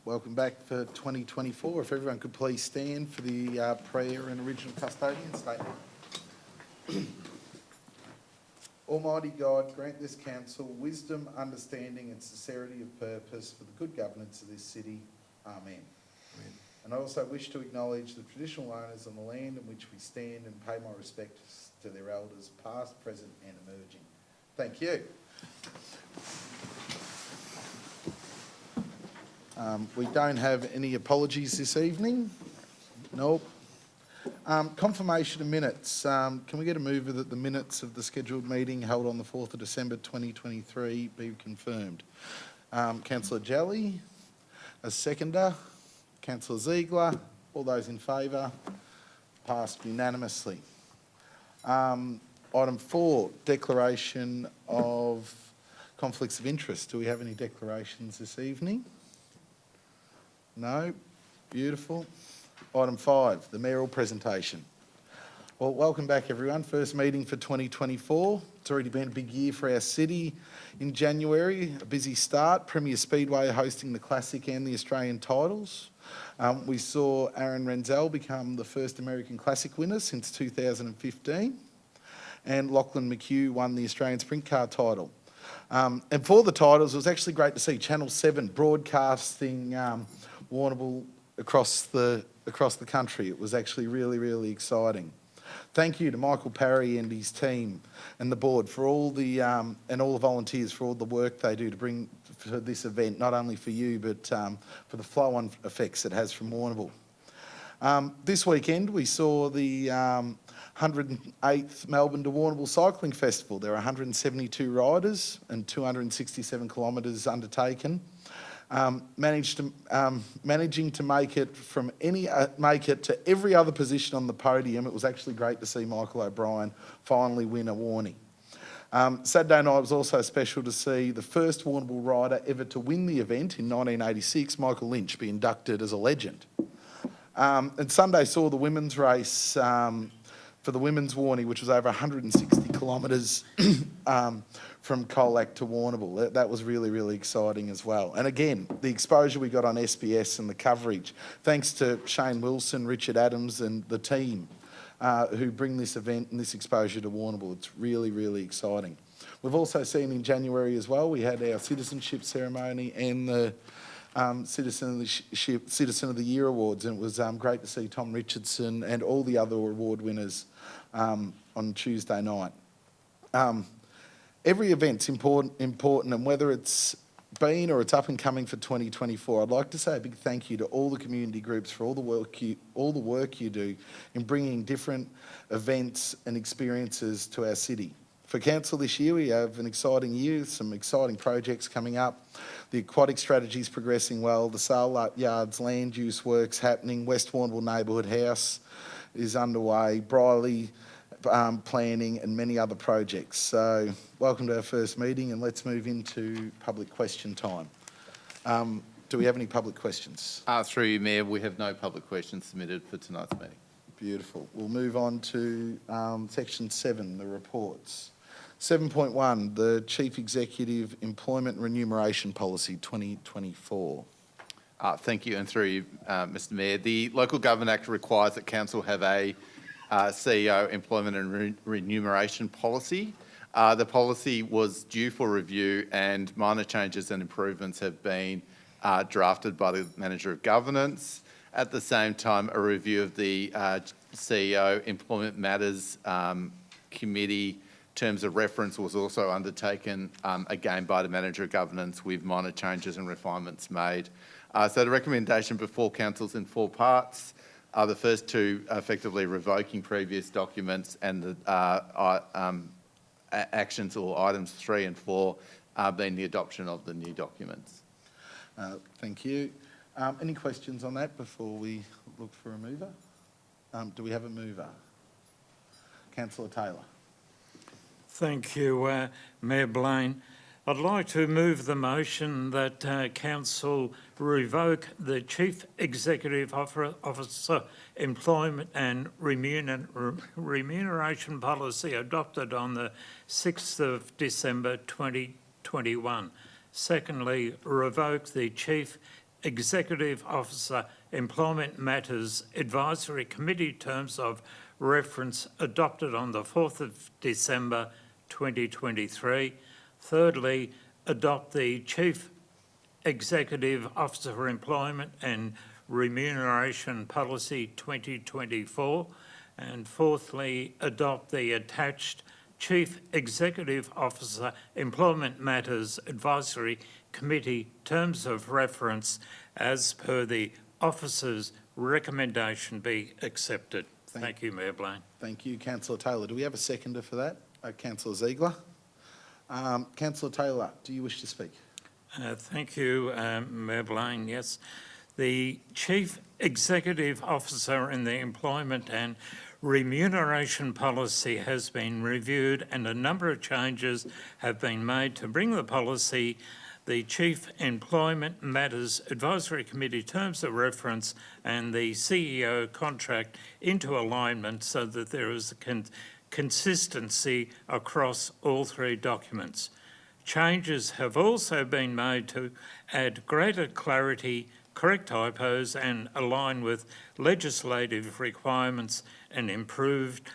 Welcome back for 2024. If everyone could please stand for the prayer and original custodian statement. Almighty God, grant this council wisdom, understanding and sincerity of purpose for the good governance of this city. Amen. Amen. And I also wish to acknowledge the traditional owners on the land in which we stand and pay my respects to their elders, past, present and emerging. Thank you. We don't have any apologies this evening. Nope. Confirmation of minutes. Can we get a mover that the minutes of the scheduled meeting held on the 4th of December 2023 be confirmed? Councillor Jelly, a seconder. Councillor Ziegler, all those in favour? Passed unanimously. Item 4, declaration of conflicts of interest. Do we have any declarations this evening? No? Beautiful. Item 5, the mayoral presentation. Well, welcome back everyone. First meeting for 2024. It's already been a big year for our city. In January, a busy start. Premier Speedway hosting the Classic and the Australian titles. We saw Aaron Renzel become the first American Classic winner since 2015. And Lachlan McHugh won the Australian Sprint Car title. And for the titles, it was actually great to see Channel 7 broadcasting Warrnambool across the country. It was actually really, really exciting. Thank you to Michael Parry and his team and the board for all the and all the volunteers for all the work they do to bring for this event, not only for you but for the flow-on effects it has from Warrnambool. This weekend we saw the 108th Melbourne to Warrnambool Cycling Festival. There are 172 riders and 267 kilometres undertaken. Managing to make it to every other position on the podium. It was actually great to see Michael O'Brien finally win a Warnie. Saturday night was also special to see the first Warrnambool rider ever to win the event in 1986, Michael Lynch, be inducted as a legend. And Sunday saw the women's race for the women's Warnie, which was over 160 kilometres from Colac to Warrnambool. That was really, really exciting as well. And again, the exposure we got on SBS and the coverage, thanks to Shane Wilson, Richard Adams and the team who bring this event and this exposure to Warrnambool. It's really, really exciting. We've also seen in January as well, we had our citizenship ceremony and the Citizen of the Year Awards, and it was great to see Tom Richardson and all the other award winners on Tuesday night. Every event's important, and whether it's been or it's up and coming for 2024, I'd like to say a big thank you to all the community groups for all the work you do in bringing different events and experiences to our city. For council this year, we have an exciting year, some exciting projects coming up. The aquatic strategy is progressing well. The sale yards land use works happening. West Warrnambool Neighbourhood House is underway. Briley planning and many other projects. So welcome to our first meeting, and let's move into public question time. Do we have any public questions? Through you, Mayor, we have no public questions submitted for tonight's meeting. Beautiful. We'll move on to section 7, the reports. 7.1, the Chief Executive Employment and Remuneration Policy 2024. Thank you, and through you, Mr Mayor. The Local Government Act requires that Council have a CEO Employment and Remuneration Policy. The policy was due for review and minor changes and improvements have been drafted by the Manager of Governance. At the same time, a review of the CEO Employment Matters Committee terms of reference was also undertaken, again by the Manager of Governance, with minor changes and refinements made. So the recommendation before Council's in 4 parts. The first 2 effectively revoking previous documents, and the actions or items 3 and 4 being the adoption of the new documents. Thank you. Any questions on that before we look for a mover? Do we have a mover? Councillor Taylor. Thank you, Mayor Blaine. I'd like to move the motion that Council revoke the Chief Executive Officer Employment and Remuneration Policy adopted on the 6th of December 2021. Secondly, revoke the Chief Executive Officer Employment Matters Advisory Committee terms of reference adopted on the 4th of December 2023. Thirdly, adopt the Chief Executive Officer Employment and Remuneration Policy 2024. And fourthly, adopt the attached Chief Executive Officer Employment Matters Advisory Committee terms of reference as per the officer's recommendation be accepted. Thank you, Mayor Blaine. Thank you, Councillor Taylor. Do we have a seconder for that? Councillor Ziegler. Councillor Taylor, do you wish to speak? Thank you, Mayor Blaine. Yes, the Chief Executive Officer in the Employment and Remuneration Policy has been reviewed and a number of changes have been made to bring the policy, the Chief Employment Matters Advisory Committee terms of reference and the CEO contract into alignment so that there is a consistency across all three documents. Changes have also been made to add greater clarity, correct typos and align with legislative requirements and improved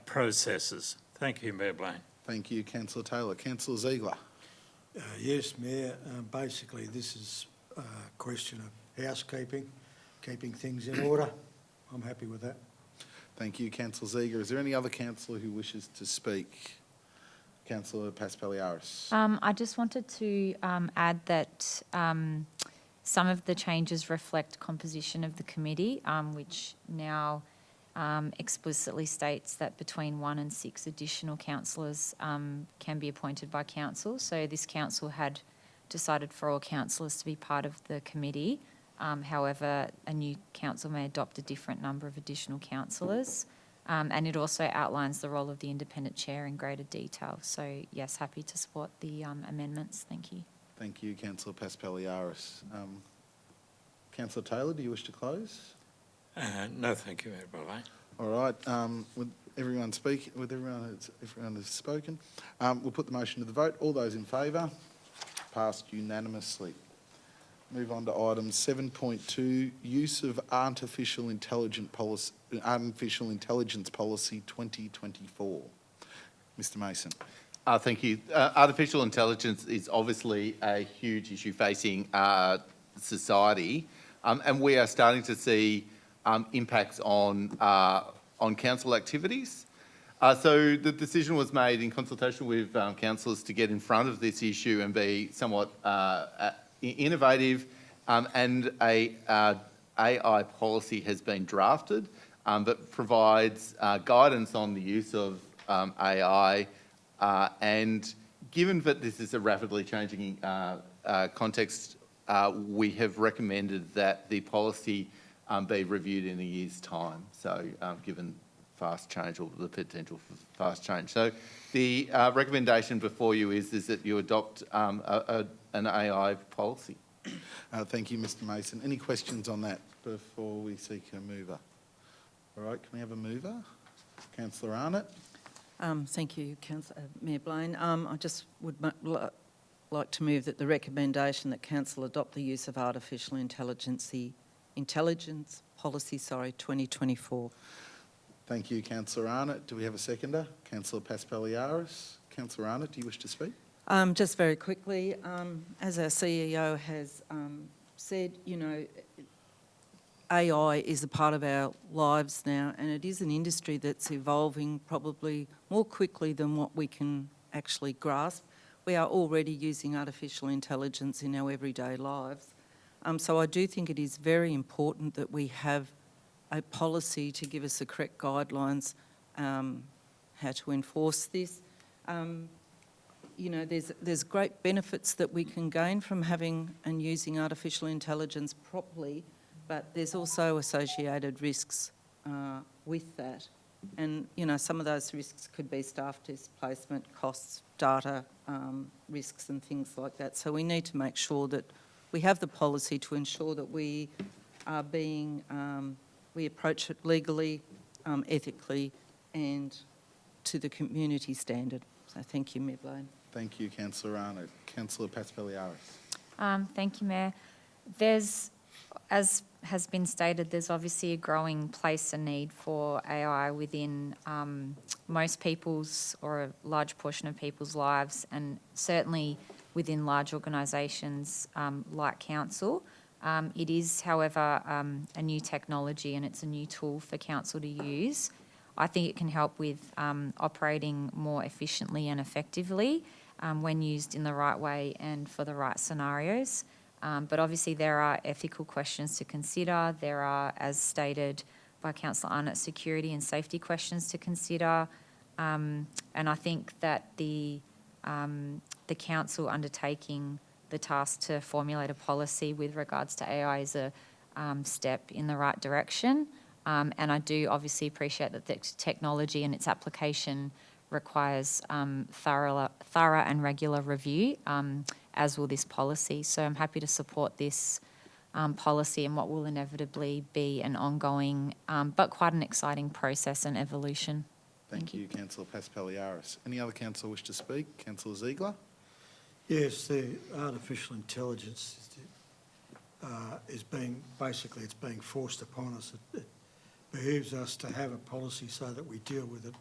processes. Thank you, Mayor Blaine. Thank you, Councillor Taylor. Councillor Ziegler. Yes, Mayor. Basically, this is a question of housekeeping, keeping things in order. I'm happy with that. Thank you, Councillor Ziegler. Is there any other councillor who wishes to speak? Councillor Paspaliaris. I just wanted to add that some of the changes reflect composition of the committee, which now explicitly states that between 1 and 6 additional councillors can be appointed by council. So this council had decided for all councillors to be part of the committee. However, a new council may adopt a different number of additional councillors. And it also outlines the role of the independent chair in greater detail. So, yes, happy to support the amendments. Thank you. Thank you, Councillor Paspaliaris. Councillor Taylor, do you wish to close? No, thank you, Mayor Blaine. All right. With everyone has spoken, we'll put the motion to the vote. All those in favour? Passed unanimously. Move on to item 7.2, use of artificial intelligence policy 2024. Mr. Mason. Thank you. Artificial intelligence is obviously a huge issue facing society, and we are starting to see impacts on council activities. So the decision was made in consultation with councillors to get in front of this issue and be somewhat innovative, and a AI policy has been drafted that provides guidance on the use of AI, and given that this is a rapidly changing context, we have recommended that the policy be reviewed in a year's time, so given fast change or the potential for fast change. So the recommendation before you is that you adopt an AI policy. Thank you, Mr. Mason. Any questions on that before we seek a mover? All right, can we have a mover? Councillor Arnott. Thank you, Mayor Blaine. I just would like to move that the recommendation that Council adopt the use of artificial intelligence policy, 2024. Thank you, Councillor Arnott. Do we have a seconder? Councillor Paspaliaris. Councillor Arnott, do you wish to speak? Just very quickly, as our CEO has said, you know, AI is a part of our lives now, and it is an industry that's evolving probably more quickly than what we can actually grasp. We are already using artificial intelligence in our everyday lives. So I do think it is very important that we have a policy to give us the correct guidelines how to enforce this. You know, there's great benefits that we can gain from having and using artificial intelligence properly, but there's also associated risks with that. And, you know, some of those risks could be staff displacement, costs, data risks and things like that. So we need to make sure that we have the policy to ensure that we are being, we approach it legally, ethically and to the community standard. So thank you, Mayor Blaine. Thank you, Councillor Arnott. Councillor Paspaliaris. Thank you, Mayor. There's, as has been stated, there's obviously a growing place and need for AI within most people's or a large portion of people's lives, and certainly within large organisations like council. It is, however, a new technology and it's a new tool for council to use. I think it can help with operating more efficiently and effectively when used in the right way and for the right scenarios. But obviously there are ethical questions to consider. There are, as stated by Councillor Arnott, security and safety questions to consider. And I think that the council undertaking the task to formulate a policy with regards to AI is a step in the right direction. And I do obviously appreciate that the technology and its application requires thorough and regular review, as will this policy. So I'm happy to support this policy and what will inevitably be an ongoing but quite an exciting process and evolution. Thank you, Councillor Paspaliaris. Any other councillor wish to speak? Councillor Ziegler? Yes, the artificial intelligence is being, basically it's being forced upon us. It behooves us to have a policy so that we deal with it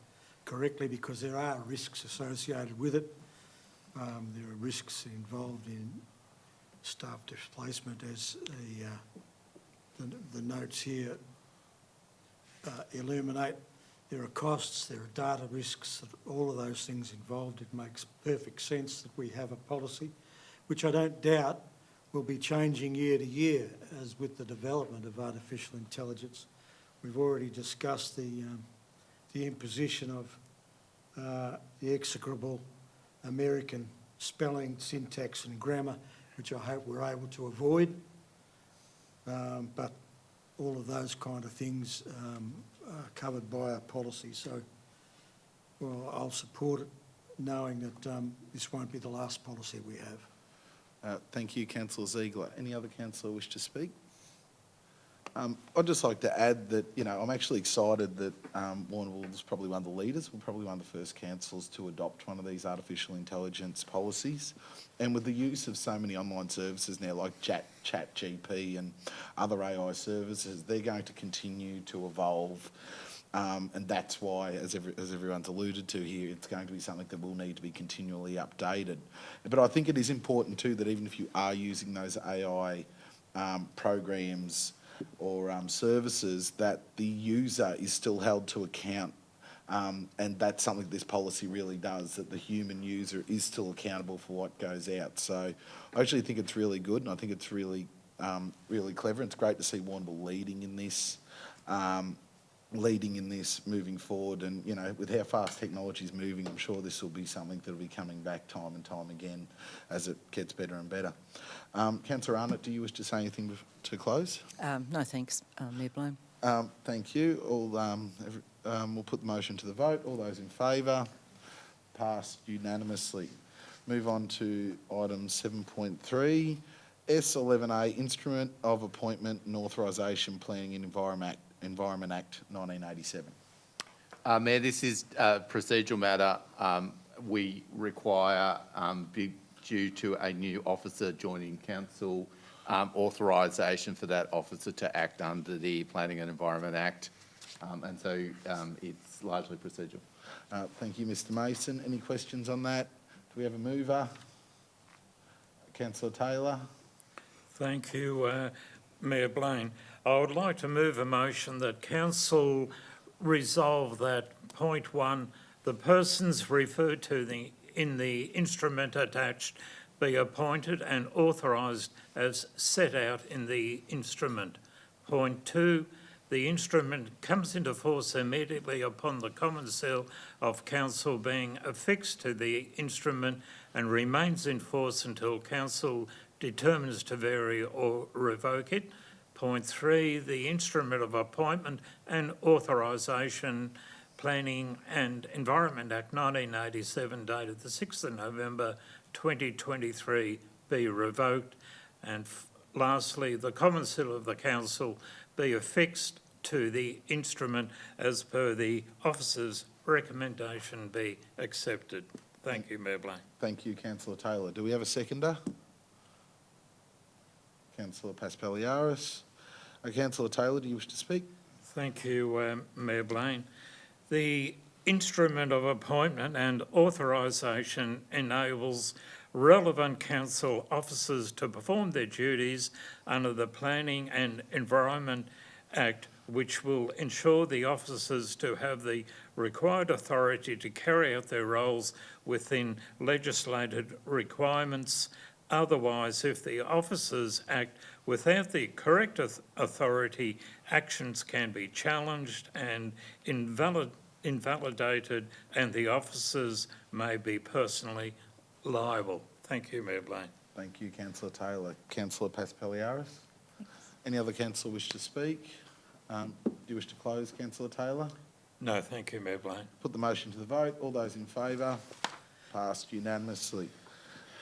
correctly, because there are risks associated with it. There are risks involved in staff displacement, as the notes here illuminate. There are costs, there are data risks, all of those things involved. It makes perfect sense that we have a policy, which I don't doubt will be changing year to year as with the development of artificial intelligence. We've already discussed the imposition of the execrable American spelling, syntax and grammar, which I hope we're able to avoid. But all of those kind of things are covered by our policy. So, well, I'll support it, knowing that this won't be the last policy we have. Thank you, Councillor Ziegler. Any other councillor wish to speak? I'd just like to add that, I'm actually excited that Warrnambool is probably one of the leaders. We're probably one of the first councils to adopt one of these artificial intelligence policies. And with the use of so many online services now, like ChatGPT and other AI services, they're going to continue to evolve. And that's why, as everyone's alluded to here, it's going to be something that will need to be continually updated. But I think it is important too that even if you are using those AI programs or services, that the user is still held to account. And that's something this policy really does, that the human user is still accountable for what goes out. So I actually think it's really good, and I think it's really, really clever. It's great to see Warrnambool leading in this moving forward. And, with how fast technology is moving, I'm sure this will be something that will be coming back time and time again as it gets better and better. Councillor Arnott, do you wish to say anything to close? No, thanks, Mayor Bloom. Thank you. We'll put the motion to the vote. All those in favour? Passed unanimously. Move on to item 7.3, S11A, Instrument of Appointment and Authorisation Planning and Environment Act 1987. Mayor, this is a procedural matter. We require, due to a new officer joining council, authorisation for that officer to act under the Planning and Environment Act. And so it's largely procedural. Thank you, Mr Mason. Any questions on that? Do we have a mover? Councillor Taylor? Thank you, Mayor Blaine. I would like to move a motion that council resolve that point 1, the persons referred to in the instrument attached be appointed and authorised as set out in the instrument. Point 2, the instrument comes into force immediately upon the common seal of council being affixed to the instrument and remains in force until council determines to vary or revoke it. Point 3, the instrument of appointment and authorisation Planning and Environment Act 1987 dated the 6th of November 2023 be revoked. And lastly, the common seal of the council be affixed to the instrument as per the officer's recommendation be accepted. Thank you, Mayor Blaine. Thank you, Councillor Taylor. Do we have a seconder? Councillor Paspaliaris. Councillor Taylor, do you wish to speak? Thank you, Mayor Blaine. The instrument of appointment and authorisation enables relevant council officers to perform their duties under the Planning and Environment Act, which will ensure the officers to have the required authority to carry out their roles within legislated requirements. Otherwise, if the officers act without the correct authority, actions can be challenged and invalidated, and the officers may be personally liable. Thank you, Mayor Blaine. Thank you, Councillor Taylor. Councillor Paspaliaris. Any other councillor wish to speak? Do you wish to close, Councillor Taylor? No, thank you, Mayor Blaine. Put the motion to the vote. All those in favour? Passed unanimously.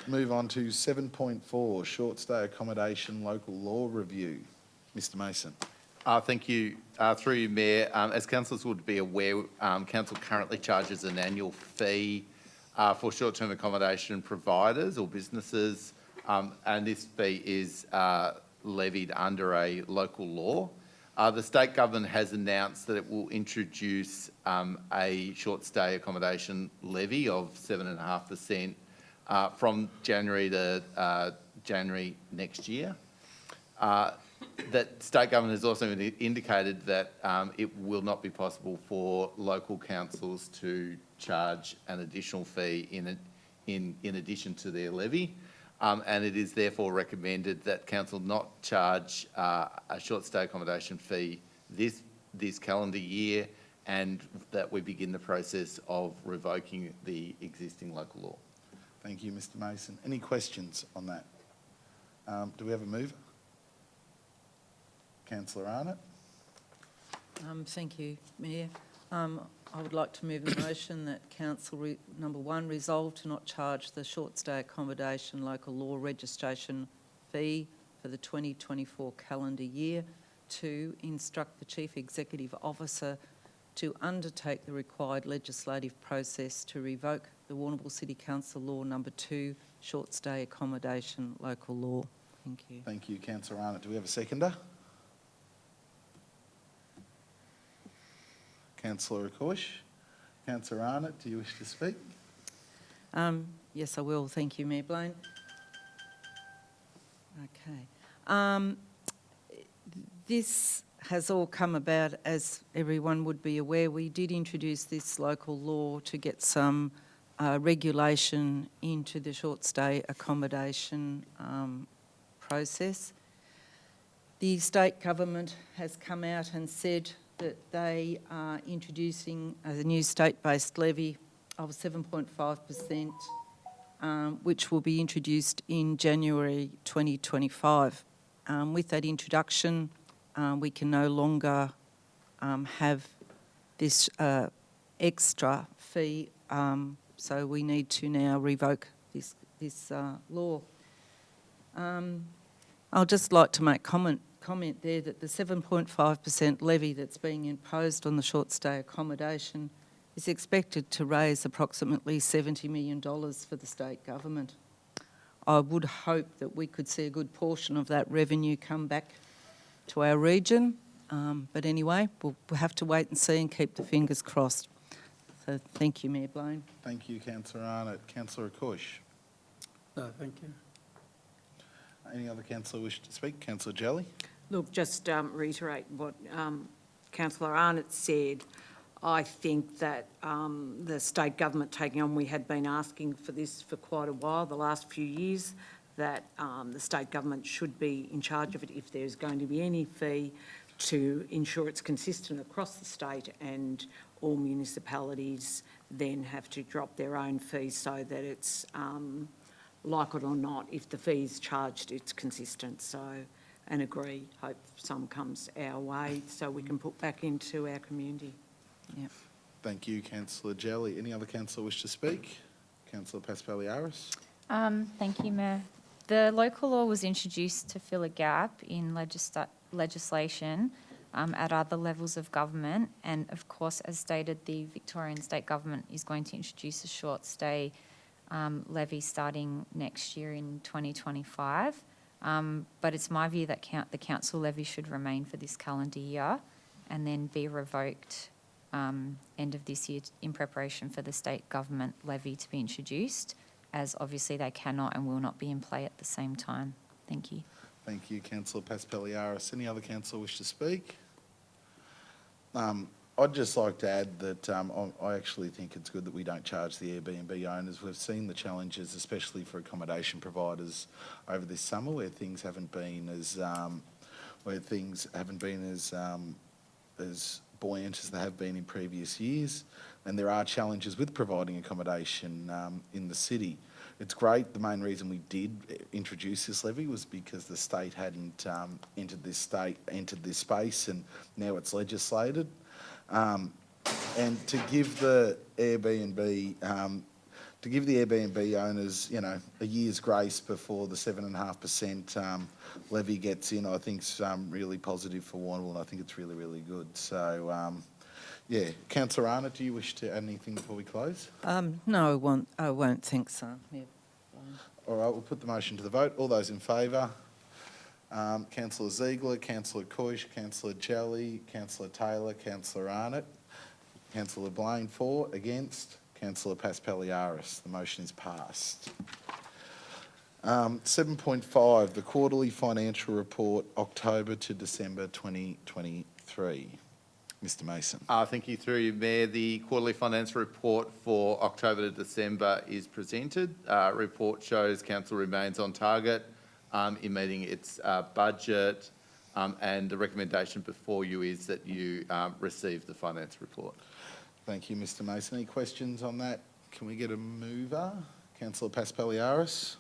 Move on to 7.4, short stay accommodation local law review. Mr Mason. Thank you. Through you, Mayor. As councillors would be aware, council currently charges an annual fee for short-term accommodation providers or businesses, and this fee is levied under a local law. The state government has announced that it will introduce a short stay accommodation levy of 7.5% from January to January next year. That state government has also indicated that it will not be possible for local councils to charge an additional fee in addition to their levy. And it is therefore recommended that council not charge a short stay accommodation fee this calendar year, and that we begin the process of revoking the existing local law. Thank you, Mr Mason. Any questions on that? Do we have a mover? Councillor Arnott. Thank you, Mayor. I would like to move the motion that Council number 1 resolve to not charge the short stay accommodation local law registration fee for the 2024 calendar year. 2, instruct the Chief Executive Officer to undertake the required legislative process to revoke the Warrnambool City Council Law number 2, short stay accommodation local law. Thank you. Thank you, Councillor Arnott. Do we have a seconder? Councillor Akush. Councillor Arnott, do you wish to speak? Yes, I will. Thank you, Mayor Blaine. Okay. This has all come about, as everyone would be aware. We did introduce this local law to get some regulation into the short stay accommodation process. The state government has come out and said that they are introducing a new state-based levy of 7.5%, which will be introduced in January 2025. With that introduction, we can no longer have this extra fee, so we need to now revoke this law. I'll just like to make comment there that the 7.5% levy that's being imposed on the short stay accommodation is expected to raise approximately $70 million for the state government. I would hope that we could see a good portion of that revenue come back to our region, but anyway, we'll have to wait and see and keep the fingers crossed. So thank you, Mayor Blaine. Thank you, Councillor Arnott. Councillor Akush. No, thank you. Any other councillor wish to speak? Councillor Jelly. Look, just reiterate what Councillor Arnott said. I think that the state government taking on, we had been asking for this for quite a while, the last few years, that the state government should be in charge of it if there's going to be any fee, to ensure it's consistent across the state, and all municipalities then have to drop their own fees so that it's, like it or not, if the fee is charged, it's consistent. So, and agree, hope some comes our way so we can put back into our community. Yep. Thank you, Councillor Jelly. Any other councillor wish to speak? Councillor Paspaliaris. Thank you, Mayor. The local law was introduced to fill a gap in legislation at other levels of government, and of course, as stated, the Victorian State Government is going to introduce a short stay levy starting next year in 2025. But it's my view that the council levy should remain for this calendar year and then be revoked end of this year in preparation for the state government levy to be introduced, as obviously they cannot and will not be in play at the same time. Thank you. Thank you, councillor Paspaliaris. Any other councillor wish to speak? I'd just like to add that I actually think it's good that we don't charge the Airbnb owners. We've seen the challenges, especially for accommodation providers over this summer, where things haven't been as as buoyant as they have been in previous years, and there are challenges with providing accommodation in the city. It's great. The main reason we did introduce this levy was because the state hadn't entered this space, and now it's legislated. And to give the Airbnb owners, a year's grace before the 7.5% levy gets in, I think is really positive for Warrnambool, and I think it's really, really good. So, yeah, councillor Arnott, do you wish to add anything before we close? No, I won't think so. Yeah. All right, we'll put the motion to the vote. All those in favour? Councillor Ziegler, Councillor Coysh, Councillor Jelly, Councillor Taylor, Councillor Arnott, Councillor Blaine for, against, Councillor Paspaliaris. The motion is passed. 7.5, the quarterly financial report, October to December 2023. Mr Mason. Thank you, through you, Mayor. The quarterly finance report for October to December is presented. Report shows council remains on target in meeting its budget, and the recommendation before you is that you receive the finance report. Thank you, Mr Mason. Any questions on that? Can we get a mover? Councillor Paspaliaris.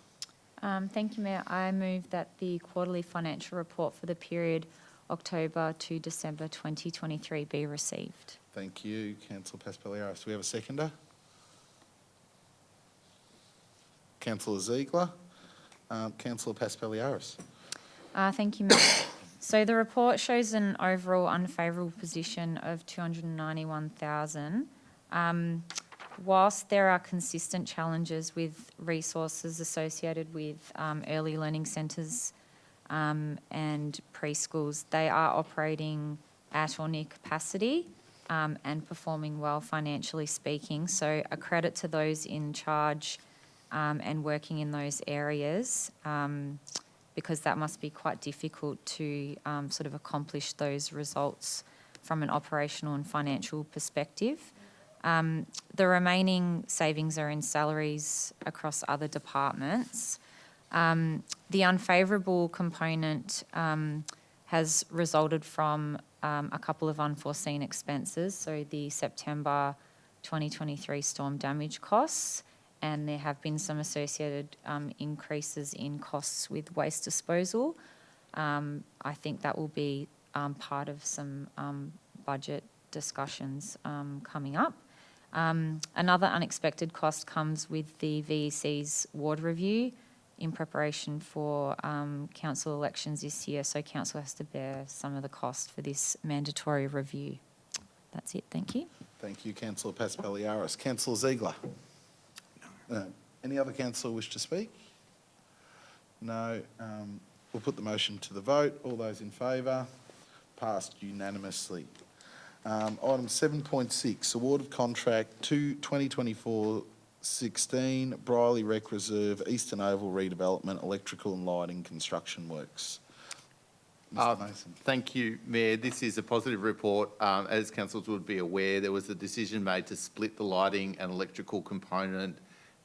Thank you, Mayor. I move that the quarterly financial report for the period October to December 2023 be received. Thank you, Councillor Paspaliaris. Do we have a seconder? Councillor Ziegler. Councillor Paspaliaris. Thank you, Mayor. So the report shows an overall unfavourable position of 291,000. Whilst there are consistent challenges with resources associated with early learning centres and preschools, they are operating at or near capacity and performing well financially speaking. So a credit to those in charge and working in those areas, because that must be quite difficult to sort of accomplish those results from an operational and financial perspective. The remaining savings are in salaries across other departments. The unfavourable component has resulted from a couple of unforeseen expenses, so the September 2023 storm damage costs, and there have been some associated increases in costs with waste disposal. I think that will be part of some budget discussions coming up. Another unexpected cost comes with the WCC's ward review in preparation for council elections this year, so council has to bear some of the cost for this mandatory review. That's it, thank you. Thank you, Councillor Paspaliaris. Councillor Ziegler. No. Any other councillor wish to speak? No. We'll put the motion to the vote. All those in favour? Passed unanimously. Item 7.6, award of contract to 2024-16 Briley Rec Reserve Eastern Oval redevelopment electrical and lighting construction works. Mr Mason. Thank you, Mayor. This is a positive report. As councillors would be aware, there was a decision made to split the lighting and electrical component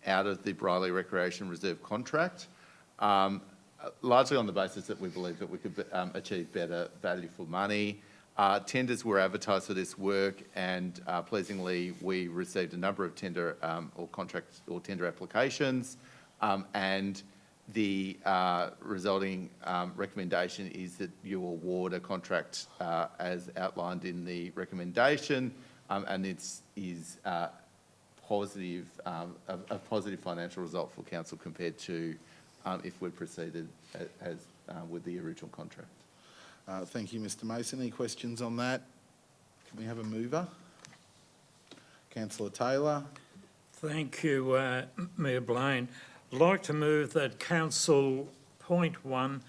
out of the Briley Recreation Reserve contract, largely on the basis that we believe that we could achieve better value for money. Tenders were advertised for this work, and pleasingly we received a number of tender or contract or tender applications, and the resulting recommendation is that you award a contract as outlined in the recommendation, and it is positive, a positive financial result for council compared to if we proceeded as with the original contract. Thank you, Mr Mason. Any questions on that? Can we have a mover? Councillor Taylor. Thank you, Mayor Blaine. I'd like to move that council point 1,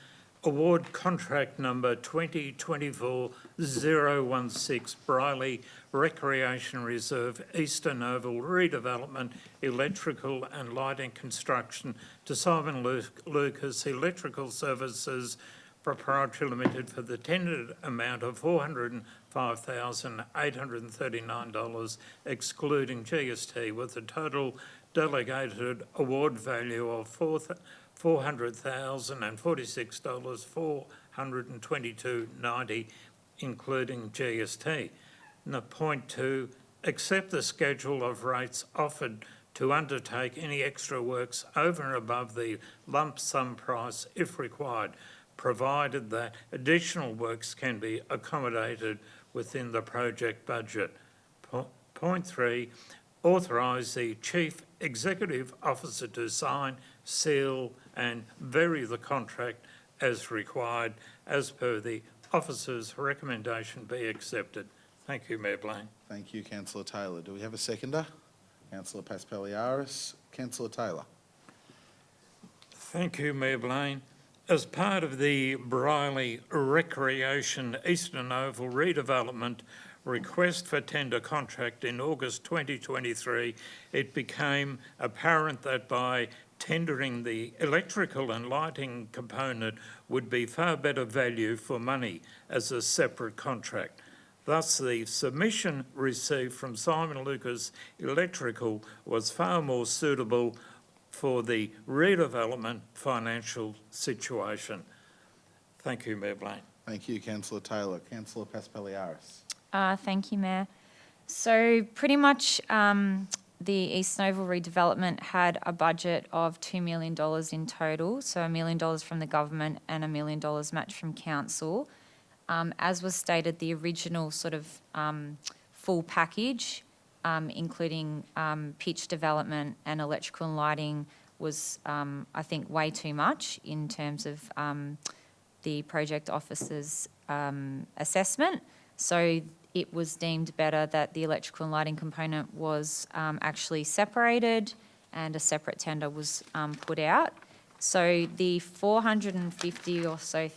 award contract number 2024-016 Briley Recreation Reserve Eastern Oval redevelopment, electrical and lighting construction to Simon Lucas Electrical Services Proprietary Limited for the tendered amount of $405,839 excluding GST, with a total delegated award value of $400,046, $422.90 including GST. Now, point 2, accept the schedule of rates offered to undertake any extra works over and above the lump sum price if required, provided that additional works can be accommodated within the project budget. Point 3, authorise the Chief Executive Officer to sign, seal and vary the contract as required as per the officer's recommendation be accepted. Thank you, Mayor Blaine. Thank you, Councillor Taylor. Do we have a seconder? Councillor Paspaliaris. Councillor Taylor. Thank you, Mayor Blaine. As part of the Briley Recreation Eastern Oval redevelopment request for tender contract in August 2023, it became apparent that by tendering the electrical and lighting component would be far better value for money as a separate contract. Thus, the submission received from Simon Lucas Electrical was far more suitable for the redevelopment financial situation. Thank you, Mayor Blaine. Thank you, Councillor Taylor. Councillor Paspaliaris. Thank you, Mayor. So pretty much the Eastern Oval redevelopment had a budget of $2 million in total, so $1 million from the government and $1 million matched from council. As was stated, the original sort of full package, including pitch development and electrical and lighting, was, I think, way too much in terms of the project officer's assessment. So it was deemed better that the electrical and lighting component was actually separated and a separate tender was put out. So the $450,000 or so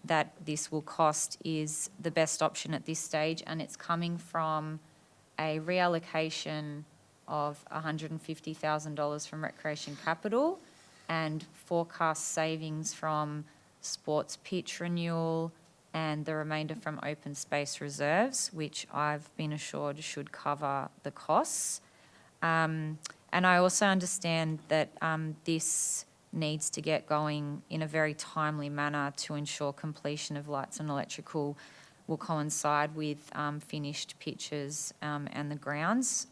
that this will cost is the best option at this stage, and it's coming from a reallocation of $150,000 from Recreation Capital and forecast savings from sports pitch renewal and the remainder from open space reserves, which I've been assured should cover the costs. And I also understand that this needs to get going in a very timely manner to ensure completion of lights and electrical will coincide with finished pitches and the grounds,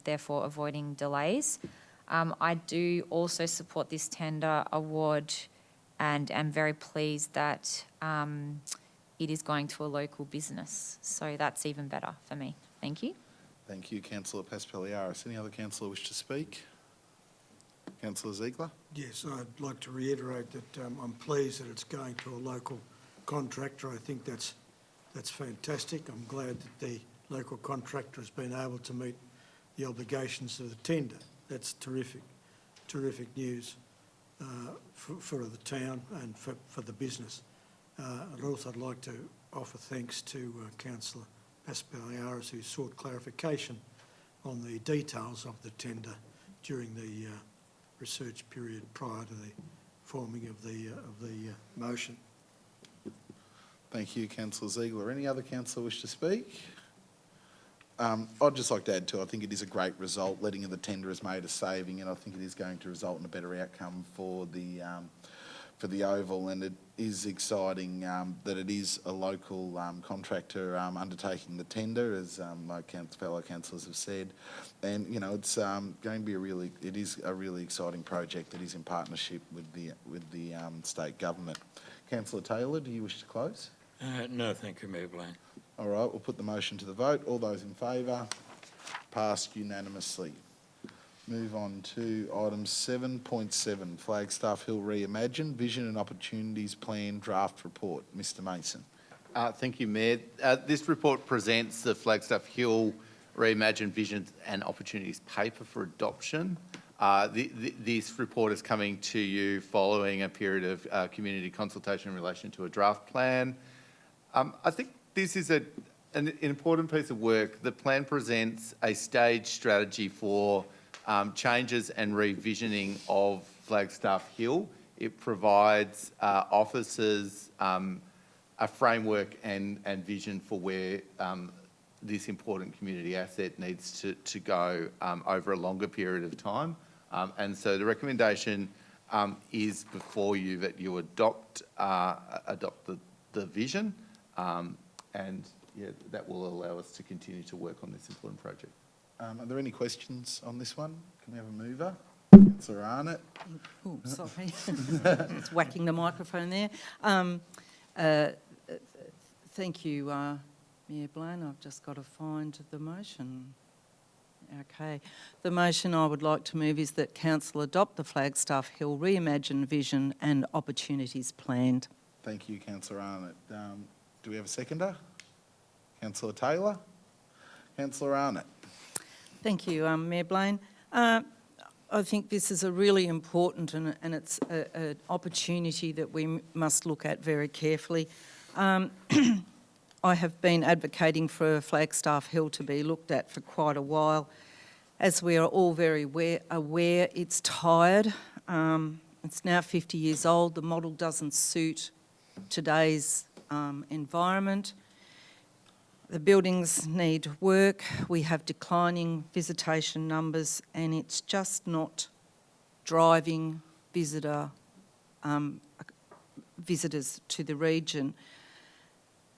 therefore avoiding delays. I do also support this tender award and am very pleased that it is going to a local business. So that's even better for me. Thank you. Thank you, Councillor Paspaliaris. Any other councillor wish to speak? Councillor Ziegler. Yes, I'd like to reiterate that I'm pleased that it's going to a local contractor. I think that's fantastic. I'm glad that the local contractor has been able to meet the obligations of the tender. That's terrific news for the town and for the business. I'd also like to offer thanks to Councillor Paspaliaris, who sought clarification on the details of the tender during the research period prior to the forming of the motion. Thank you, Councillor Ziegler. Any other councillor wish to speak? I'd just like to add too, I think it is a great result. Letting of the tender has made a saving, and I think it is going to result in a better outcome for the Oval, and it is exciting that it is a local contractor undertaking the tender, as my fellow councillors have said. And, you know, it's going to be it is a really exciting project that is in partnership with the state government. Councillor Taylor, do you wish to close? No, thank you, Mayor Blaine. All right, we'll put the motion to the vote. All those in favour? Passed unanimously. Move on to item 7.7, Flagstaff Hill Reimagine, Vision and Opportunities Plan Draft Report. Mr Mason. Thank you, Mayor. This report presents the Flagstaff Hill Reimagine Vision and Opportunities paper for adoption. This report is coming to you following a period of community consultation in relation to a draft plan. I think this is an important piece of work. The plan presents a staged strategy for changes and revisioning of Flagstaff Hill. It provides officers a framework and vision for where this important community asset needs to go over a longer period of time. And so the recommendation is before you that you adopt the vision, and yeah, that will allow us to continue to work on this important project. Are there any questions on this one? Can we have a mover? Councillor Arnott. Oh, sorry. It's whacking the microphone there. Thank you, Mayor Blaine. I've just got to find the motion. Okay. The motion I would like to move is that Council adopt the Flagstaff Hill Reimagined Vision and Opportunities Planned. Thank you, Councillor Arnott. Do we have a seconder? Councillor Taylor. Councillor Arnott. Thank you, Mayor Blaine. I think this is a really important and it's an opportunity that we must look at very carefully. I have been advocating for Flagstaff Hill to be looked at for quite a while. As we are all very aware, it's tired. It's now 50 years old. The model doesn't suit today's environment. The buildings need work. We have declining visitation numbers, and it's just not driving visitors to the region.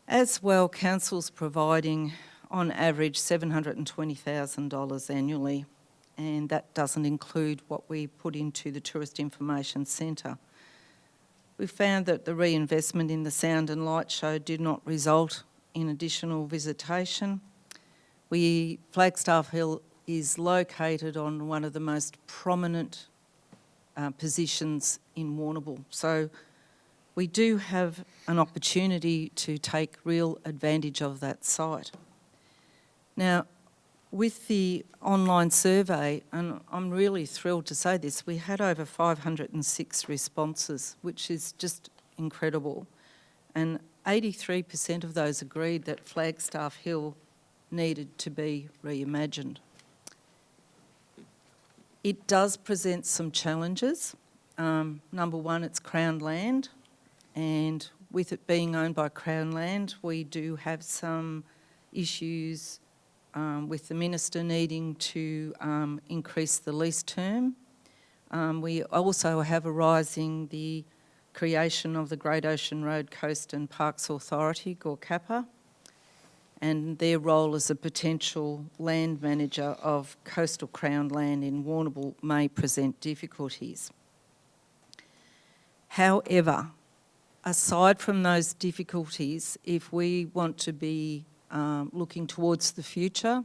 As well, Council's providing, on average, $720,000 annually, and that doesn't include what we put into the Tourist Information Centre. We found that the reinvestment in the sound and light show did not result in additional visitation. Flagstaff Hill is located on one of the most prominent positions in Warrnambool. So we do have an opportunity to take real advantage of that site. Now, with the online survey, and I'm really thrilled to say this, we had over 506 responses, which is just incredible. And 83% of those agreed that Flagstaff Hill needed to be reimagined. It does present some challenges. Number one, it's Crown land, and with it being owned by Crown land, we do have some issues with the Minister needing to increase the lease term. We also have arising the creation of the Great Ocean Road Coast and Parks Authority, GORCAPA, and their role as a potential land manager of coastal Crown land in Warrnambool may present difficulties. However, aside from those difficulties, if we want to be looking towards the future,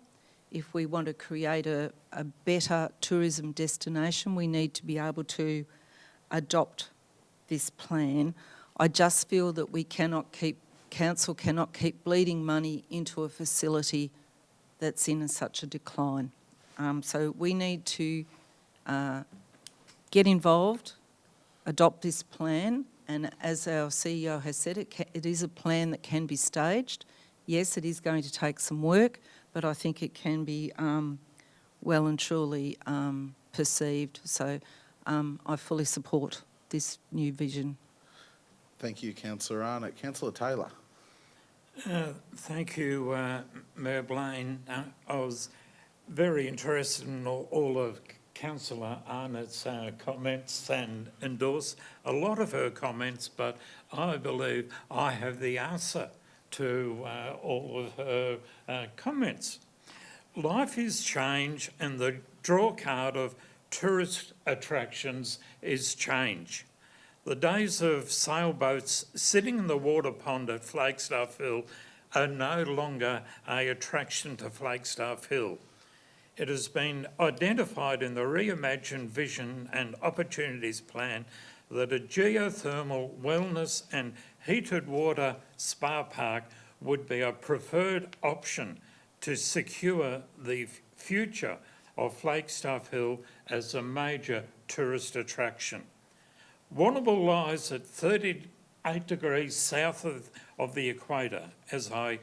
if we want to create a better tourism destination, we need to be able to adopt this plan. I just feel that Council cannot keep bleeding money into a facility that's in such a decline. So we need to get involved, adopt this plan, and as our CEO has said, it is a plan that can be staged. Yes, it is going to take some work, but I think it can be well and truly perceived. So I fully support this new vision. Thank you, Councillor Arnott. Councillor Taylor. Thank you, Mayor Blaine. I was very interested in all of Councillor Arnott's comments and endorse a lot of her comments, but I believe I have the answer to all of her comments. Life is change, and the draw card of tourist attractions is change. The days of sailboats sitting in the water pond at Flagstaff Hill are no longer an attraction to Flagstaff Hill. It has been identified in the Reimagined Vision and Opportunities Plan that a geothermal wellness and heated water spa park would be a preferred option to secure the future of Flagstaff Hill as a major tourist attraction. Warrnambool lies at 38 degrees south of the equator, as I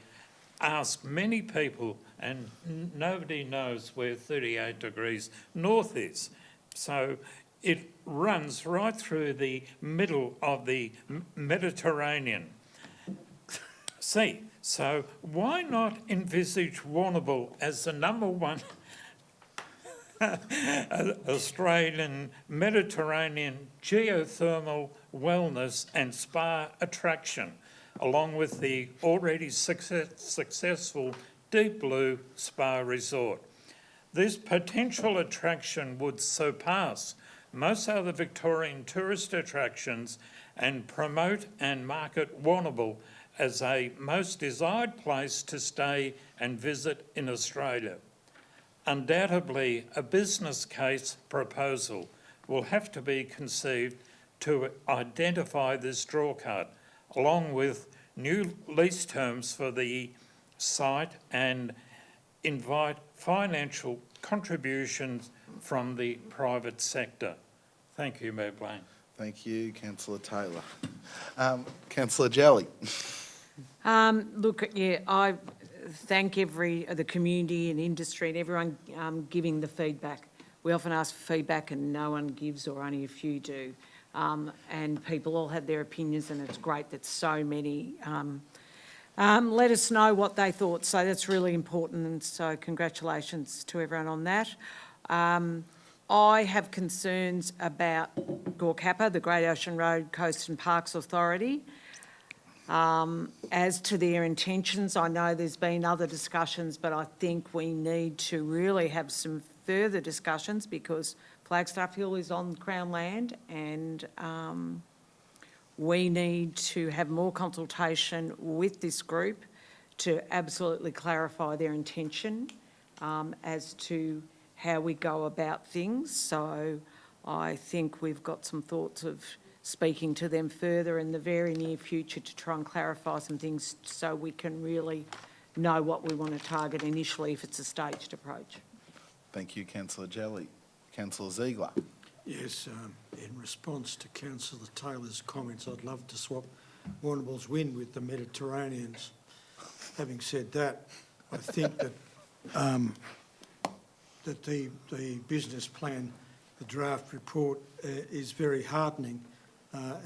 ask many people, and nobody knows where 38 degrees north is. So it runs right through the middle of the Mediterranean Sea. So why not envisage Warrnambool as the number one Australian Mediterranean geothermal wellness and spa attraction, along with the already successful Deep Blue Spa Resort. This potential attraction would surpass most other Victorian tourist attractions and promote and market Warrnambool as a most desired place to stay and visit in Australia. Undoubtedly, a business case proposal will have to be conceived to identify this drawcard, along with new lease terms for the site and invite financial contributions from the private sector. Thank you, Mayor Blaine. Thank you, councillor Taylor. Councillor Jelly. Look, yeah, I thank the community and industry and everyone giving the feedback. We often ask for feedback and no one gives, or only a few do. And people all had their opinions, and it's great that so many let us know what they thought. So that's really important, and so congratulations to everyone on that. I have concerns about Gorkappa, the Great Ocean Road Coast and Parks Authority. As to their intentions, I know there's been other discussions, but I think we need to really have some further discussions, because Flagstaff Hill is on Crown land, and we need to have more consultation with this group to absolutely clarify their intention as to how we go about things. So I think we've got some thoughts of speaking to them further in the very near future to try and clarify some things so we can really know what we want to target initially if it's a staged approach. Thank you, councillor Jelly. Councillor Ziegler. Yes, in response to Councillor Taylor's comments, I'd love to swap Warrnambool's win with the Mediterraneans. Having said that, I think that that the business plan, the draft report, is very heartening.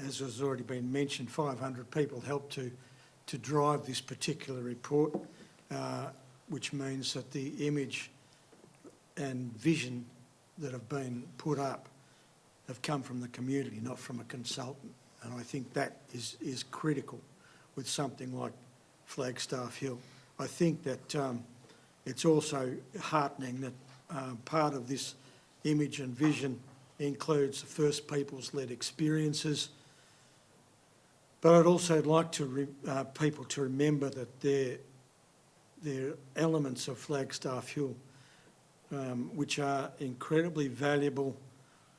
As has already been mentioned, 500 people helped to drive this particular report, which means that the image and vision that have been put up have come from the community, not from a consultant. And I think that is critical with something like Flagstaff Hill. I think that it's also heartening that part of this image and vision includes the First Peoples-led experiences. But I'd also like to people to remember that there are elements of Flagstaff Hill which are incredibly valuable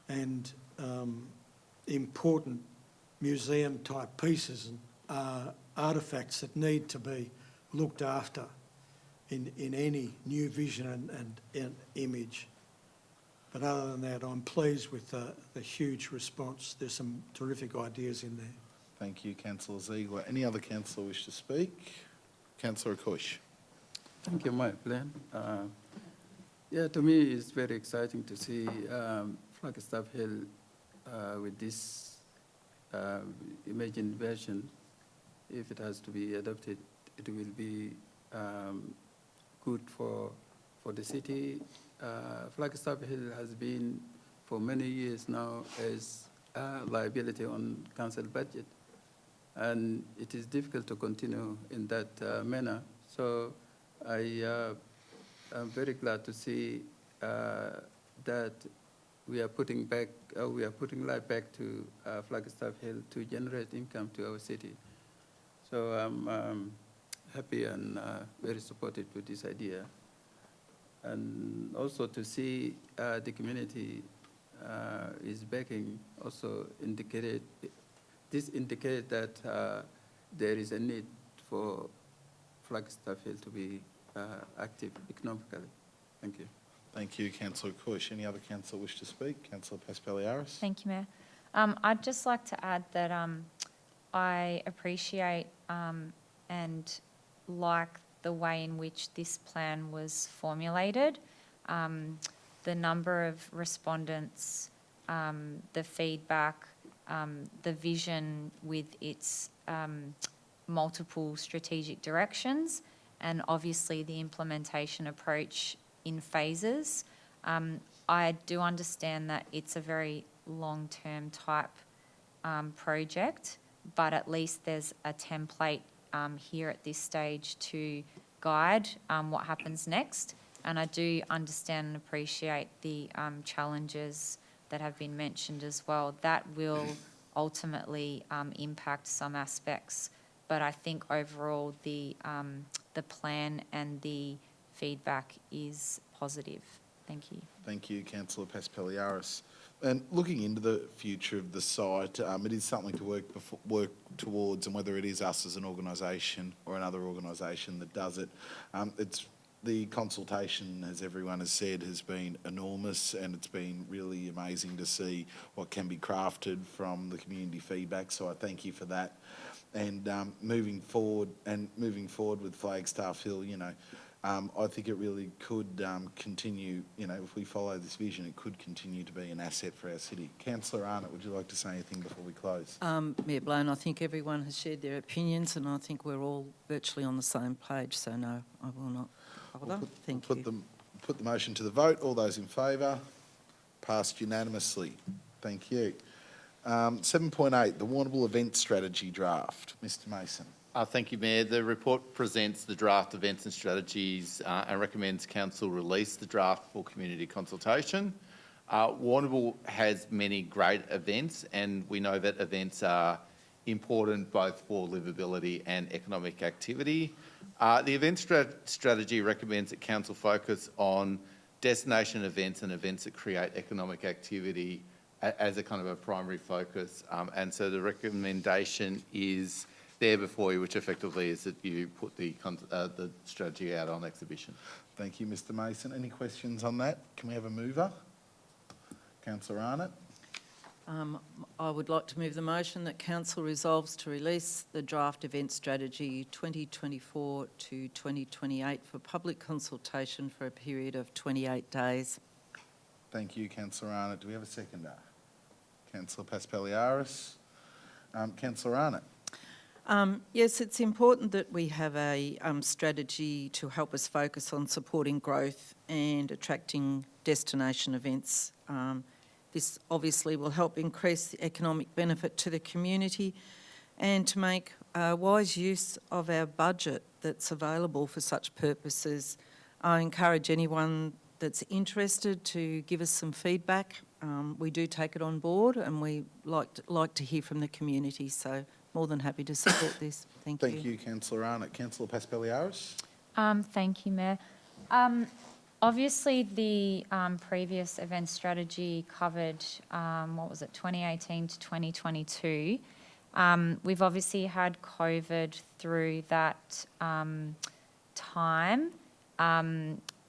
and important museum-type pieces and artefacts that need to be looked after in any new vision and image. But other than that, I'm pleased with the huge response. There's some terrific ideas in there. Thank you, councillor Ziegler. Any other councillor wish to speak? Councillor Kush. Thank you, Mayor Blaine. Yeah, to me, it's very exciting to see Flagstaff Hill with this imagined version. If it has to be adopted, it will be good for the city. Flagstaff Hill has been for many years now as a liability on council budget, and it is difficult to continue in that manner. So I'm very glad to see that we are putting life back to Flagstaff Hill to generate income to our city. So I'm happy and very supportive with this idea. And also to see the community is backing also indicated that there is a need for Flagstaff Hill to be active economically. Thank you. Thank you, councillor Cush. Any other councillor wish to speak? Councillor Paspaliaris? Thank you, Mayor. I'd just like to add that I appreciate and like the way in which this plan was formulated. The number of respondents, the feedback, the vision with its multiple strategic directions, and obviously the implementation approach in phases. I do understand that it's a very long-term type project, but at least there's a template here at this stage to guide what happens next. And I do understand and appreciate the challenges that have been mentioned as well. That will ultimately impact some aspects, but I think overall the plan and the feedback is positive. Thank you. Thank you, councillor Paspaliaris. And looking into the future of the site, it is something to work towards, and whether it is us as an organisation or another organisation that does it, the consultation, as everyone has said, has been enormous, and it's been really amazing to see what can be crafted from the community feedback. So I thank you for that. And moving forward with Flagstaff Hill, I think it really could continue, if we follow this vision, it could continue to be an asset for our city. Councillor Arnott, would you like to say anything before we close? Mayor Blown, I think everyone has shared their opinions, and I think we're all virtually on the same page, so no, I will not bother. Thank you. Put the motion to the vote. All those in favour? Passed unanimously. Thank you. 7.8, the Warrnambool Event Strategy Draft. Mr Mason. Thank you, Mayor. The report presents the draft events and strategies and recommends Council release the draft for community consultation. Warrnambool has many great events, and we know that events are important both for livability and economic activity. The event strategy recommends that Council focus on destination events and events that create economic activity as a kind of a primary focus. And so the recommendation is there before you, which effectively is that you put the strategy out on exhibition. Thank you, Mr Mason. Any questions on that? Can we have a mover? Councillor Arnott. I would like to move the motion that Council resolves to release the draft event strategy 2024 to 2028 for public consultation for a period of 28 days. Thank you, Councillor Arnott. Do we have a seconder? Councillor Paspaliaris. Councillor Arnott. Yes, it's important that we have a strategy to help us focus on supporting growth and attracting destination events. This obviously will help increase the economic benefit to the community and to make wise use of our budget that's available for such purposes. I encourage anyone that's interested to give us some feedback. We do take it on board, and we like to hear from the community, so more than happy to support this. Thank you. Thank you, Councillor Arnott. Councillor Paspaliaris. Thank you, Mayor. Obviously, the previous event strategy covered, 2018 to 2022. We've obviously had COVID through that time.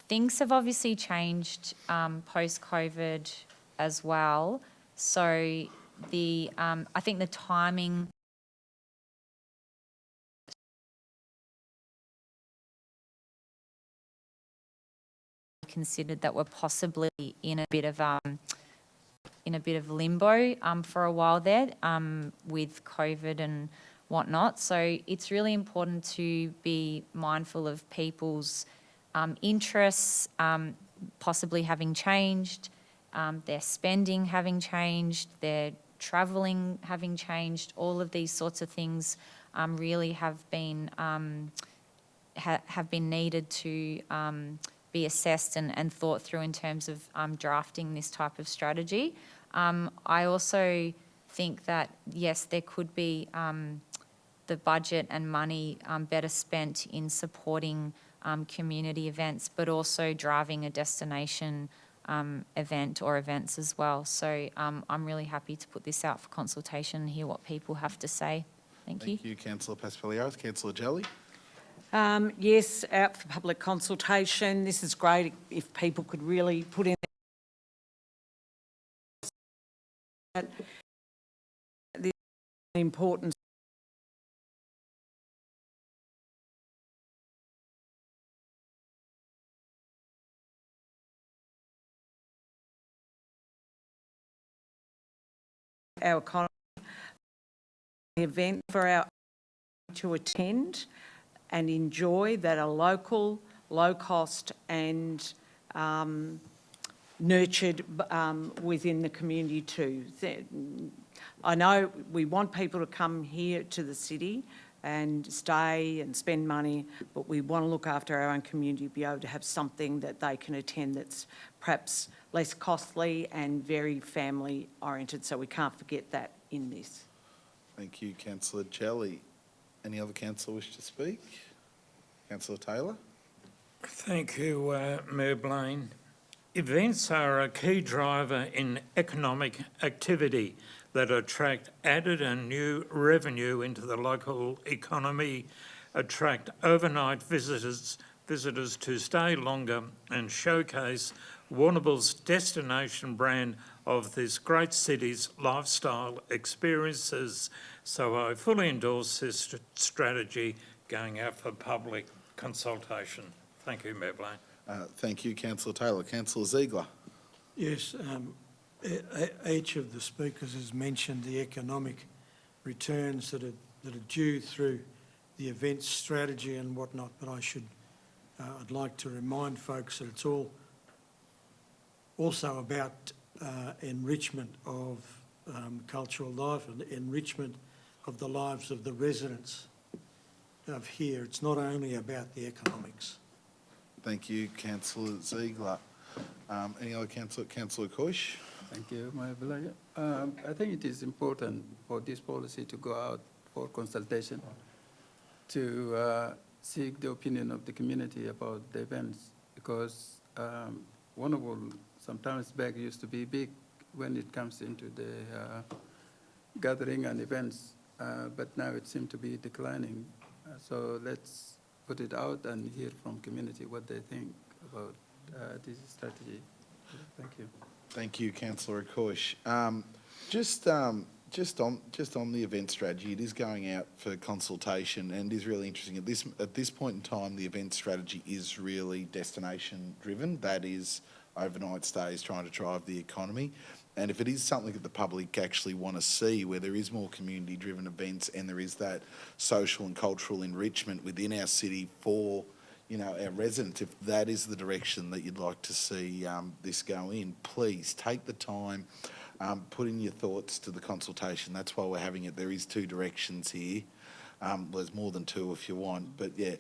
Things have obviously changed post-COVID as well. So I think the timing considered that we're possibly in a bit of limbo for a while there with COVID and whatnot. So it's really important to be mindful of people's interests possibly having changed, their spending having changed, their travelling having changed. All of these sorts of things really have been needed to be assessed and thought through in terms of drafting this type of strategy. I also think that, yes, there could be the budget and money better spent in supporting community events, but also driving a destination event or events as well. So I'm really happy to put this out for consultation and hear what people have to say. Thank you. Thank you, Councillor Paspaliaris. Councillor Jelly. Yes, out for public consultation. This is great if people could really put in the importance of our economy, event for our to attend and enjoy that are local, low cost and nurtured within the community too. I know we want people to come here to the city and stay and spend money, but we want to look after our own community, be able to have something that they can attend that's perhaps less costly and very family oriented, so we can't forget that in this. Thank you, Councillor Jelly. Any other councillor wish to speak? Councillor Taylor? Thank you, Mayor Blaine. Events are a key driver in economic activity that attract added and new revenue into the local economy, attract overnight visitors to stay longer and showcase Warrnambool's destination brand of this great city's lifestyle experiences. So I fully endorse this strategy going out for public consultation. Thank you, Mayor Blaine. Thank you, Councillor Taylor. Councillor Ziegler? Yes, each of the speakers has mentioned the economic returns that are due through the events strategy and whatnot, but I'd like to remind folks that it's all also about enrichment of cultural life and enrichment of the lives of the residents of here. It's not only about the economics. Thank you, Councillor Ziegler. Any other councillor? Councillor Cuish? Thank you, Mayor Blaine. I think it is important for this policy to go out for consultation to seek the opinion of the community about the events, because Warrnambool sometimes back used to be big when it comes into the gathering and events, but now it seems to be declining. So let's put it out and hear from community what they think about this strategy. Thank you. Thank you, Councillor Cuish. Just on the event strategy, it is going out for consultation and is really interesting. At this point in time, the event strategy is really destination driven. That is overnight stays, trying to drive the economy. And if it is something that the public actually want to see, where there is more community-driven events and there is that social and cultural enrichment within our city for, you know, our residents, if that is the direction that you'd like to see this go in, please take the time, put in your thoughts to the consultation. That's why we're having it. There is two directions here. There's more than two if you want, but yeah,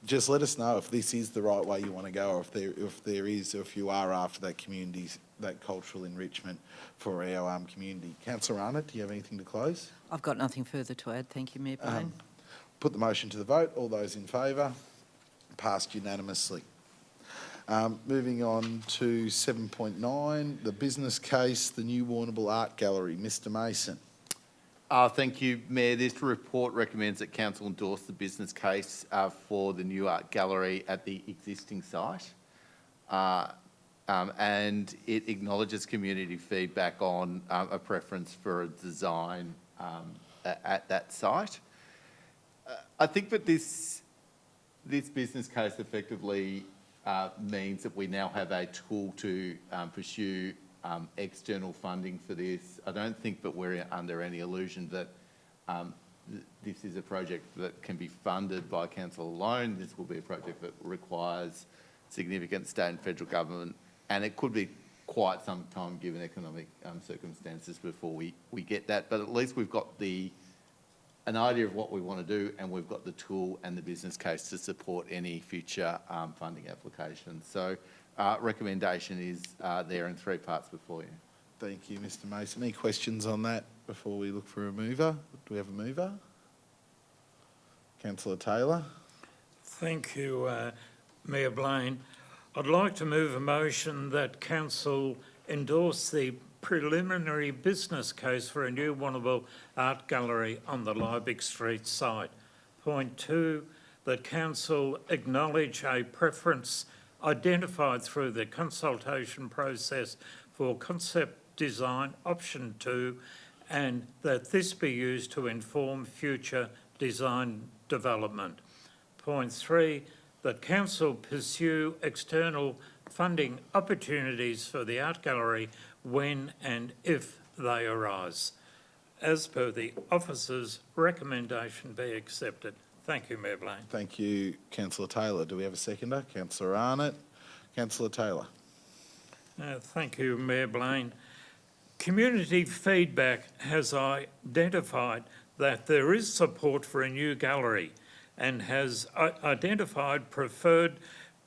just let us know if this is the right way you want to go, or if you are after that community, that cultural enrichment for our community. Councillor Arnott, do you have anything to close? I've got nothing further to add. Thank you, Mayor Blaine. Put the motion to the vote. All those in favour? Passed unanimously. Moving on to 7.9, the business case, the new Warrnambool Art Gallery. Mr Mason. Thank you, Mayor. This report recommends that Council endorse the business case for the new art gallery at the existing site. And it acknowledges community feedback on a preference for a design at that site. I think that this business case effectively means that we now have a tool to pursue external funding for this. I don't think that we're under any illusion that this is a project that can be funded by council alone. This will be a project that requires significant state and federal government, and it could be quite some time given economic circumstances before we get that. But at least we've got an idea of what we want to do, and we've got the tool and the business case to support any future funding applications. So recommendation is there in three parts before you. Thank you, Mr Mason. Any questions on that before we look for a mover? Do we have a mover? Councillor Taylor. Thank you, Mayor Blaine. I'd like to move a motion that Council endorse the preliminary business case for a new Warrnambool Art Gallery on the Liebig Street site. Point 2, that council acknowledge a preference identified through the consultation process for concept design option 2, and that this be used to inform future design development. Point 3, that council pursue external funding opportunities for the art gallery when and if they arise. As per the officer's recommendation be accepted. Thank you, Mayor Blaine. Thank you, Councillor Taylor. Do we have a seconder? Councillor Arnott. Councillor Taylor. Thank you, Mayor Blaine. Community feedback has identified that there is support for a new gallery and has identified preferred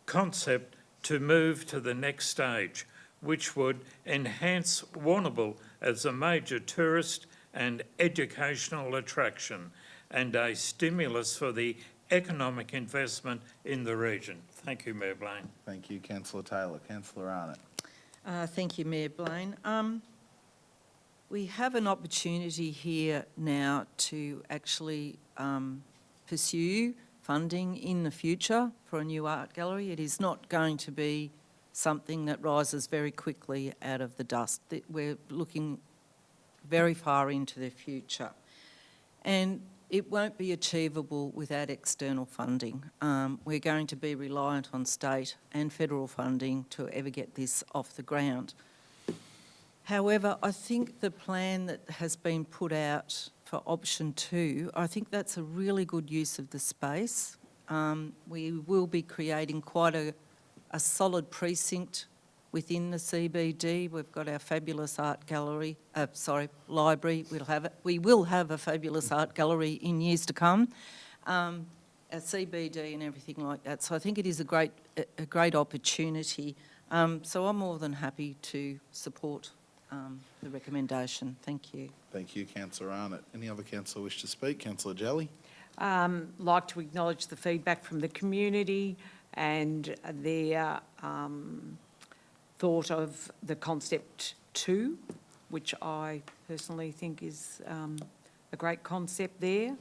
concept to move to the next stage, which would enhance Warrnambool as a major tourist and educational attraction and a stimulus for the economic investment in the region. Thank you, Mayor Blaine. Thank you, Councillor Taylor. Councillor Arnott. Thank you, Mayor Blaine. We have an opportunity here now to actually pursue funding in the future for a new art gallery. It is not going to be something that rises very quickly out of the dust. We're looking very far into the future. And it won't be achievable without external funding. We're going to be reliant on state and federal funding to ever get this off the ground. However, I think the plan that has been put out for option 2, I think that's a really good use of the space. We will be creating quite a solid precinct within the CBD. We've got our fabulous art gallery, library. We will have a fabulous art gallery in years to come, our CBD and everything like that. So I think it is a great opportunity. So I'm more than happy to support the recommendation. Thank you. Thank you, Councillor Arnott. Any other councillor wish to speak? Councillor Jelly. Like to acknowledge the feedback from the community and their thought of the concept 2, which I personally think is a great concept there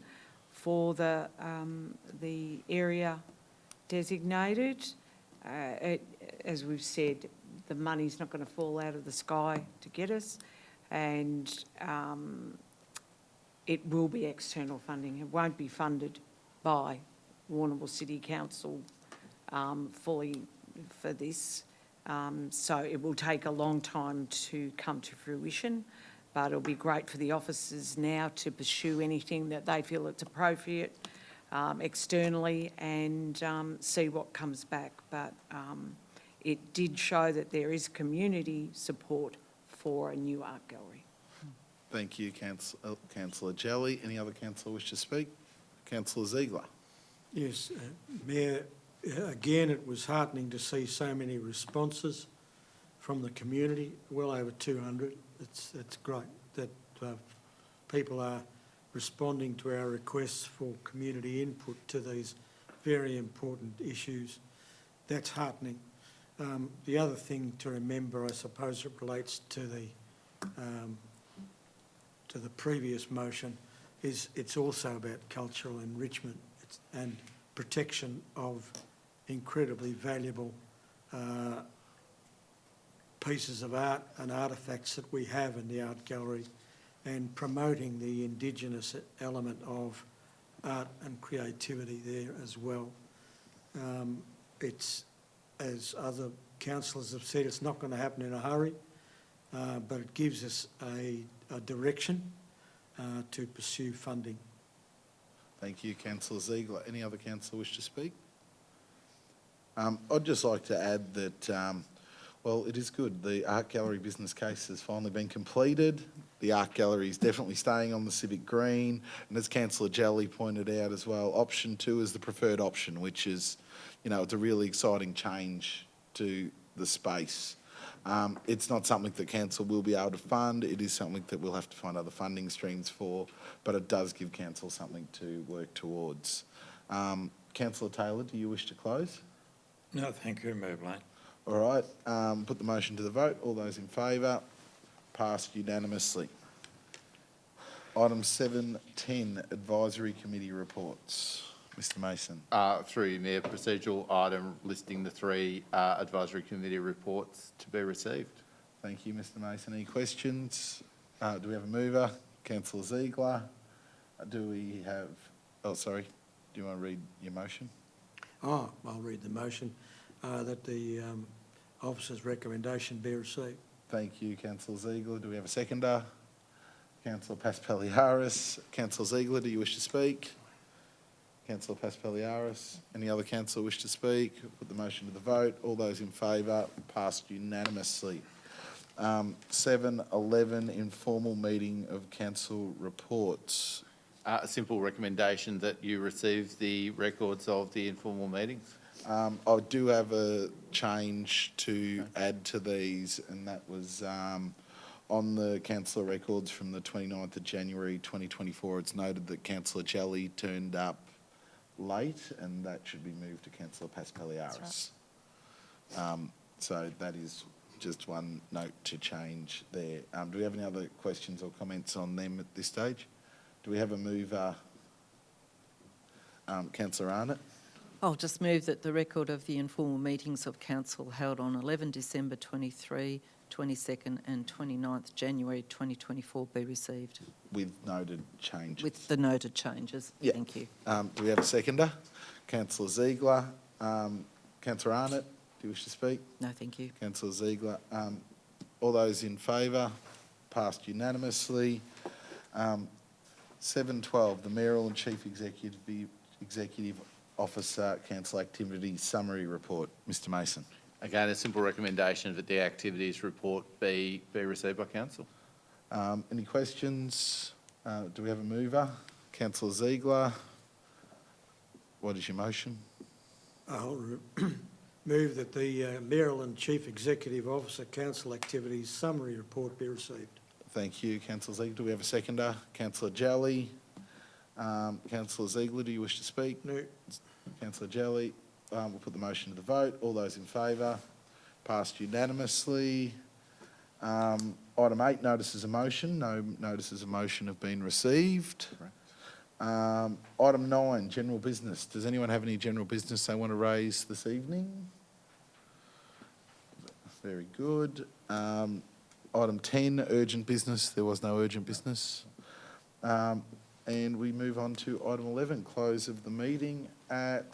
for the area designated. As we've said, the money's not going to fall out of the sky to get us, and it will be external funding. It won't be funded by Warrnambool City Council fully for this. So it will take a long time to come to fruition, but it'll be great for the officers now to pursue anything that they feel it's appropriate externally and see what comes back. But it did show that there is community support for a new art gallery. Thank you, Councillor Jelly. Any other councillor wish to speak? Councillor Ziegler. Yes, Mayor, again, it was heartening to see so many responses from the community, well over 200. It's great that people are responding to our requests for community input to these very important issues. That's heartening. The other thing to remember, I suppose it relates to the previous motion, is it's also about cultural enrichment and protection of incredibly valuable pieces of art and artefacts that we have in the art gallery, and promoting the Indigenous element of art and creativity there as well. It's, as other councillors have said, it's not going to happen in a hurry, but it gives us a direction to pursue funding. Thank you, Councillor Ziegler. Any other councillor wish to speak? I'd just like to add that, well, it is good. The art gallery business case has finally been completed. The art gallery is definitely staying on the Civic Green. And as Councillor Jelly pointed out as well, option 2 is the preferred option, which is, you know, it's a really exciting change to the space. It's not something that council will be able to fund. It is something that we'll have to find other funding streams for, but it does give council something to work towards. Councillor Taylor, do you wish to close? No, thank you, Mayor Blaine. All right, put the motion to the vote. All those in favour? Passed unanimously. Item 7.10, Advisory Committee reports. Mr Mason. Through you, Mayor, procedural item listing the three advisory committee reports to be received. Thank you, Mr Mason. Any questions? Do we have a mover? Councillor Ziegler. Do we have, oh, sorry, do you want to read your motion? Oh, I'll read the motion, that the officer's recommendation be received. Thank you, Councillor Ziegler. Do we have a seconder? Councillor Paspaliaris. Councillor Ziegler, do you wish to speak? Councillor Paspaliaris. Any other councillor wish to speak? Put the motion to the vote. All those in favour, passed unanimously. 7:11, informal meeting of council reports. A simple recommendation that you receive the records of the informal meetings. I do have a change to add to these, and that was on the councillor records from the 29th of January 2024. It's noted that Councillor Jelly turned up late, and that should be moved to Councillor Paspaliaris. So that is just one note to change there. Do we have any other questions or comments on them at this stage? Do we have a mover? Councillor Arnott. I'll just move that the record of the informal meetings of council held on 11 December 23, 22nd and 29th January 2024 be received. With noted changes. With the noted changes. Yeah. Thank you. Do we have a seconder? Councillor Ziegler. Councillor Arnott, do you wish to speak? No, thank you. Councillor Ziegler. All those in favour? Passed unanimously. 7:12, the Mayoral and Chief Executive Officer Council Activities Summary Report. Mr Mason. Again, a simple recommendation that the activities report be received by council. Any questions? Do we have a mover? Councillor Ziegler. What is your motion? I'll move that the Maryland Chief Executive Officer Council Activities Summary Report be received. Thank you, Councillor Ziegler. Do we have a seconder? Councillor Jelly. Councillor Ziegler, do you wish to speak? No. Councillor Jelly. We'll put the motion to the vote. All those in favour? Passed unanimously. Item 8, notices of motion. No notices of motion have been received. Item 9, general business. Does anyone have any general business they want to raise this evening? Very good. Item 10, urgent business. There was no urgent business. And we move on to item 11, close of the meeting at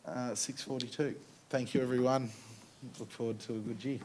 6:42. Thank you, everyone. Look forward to a good year.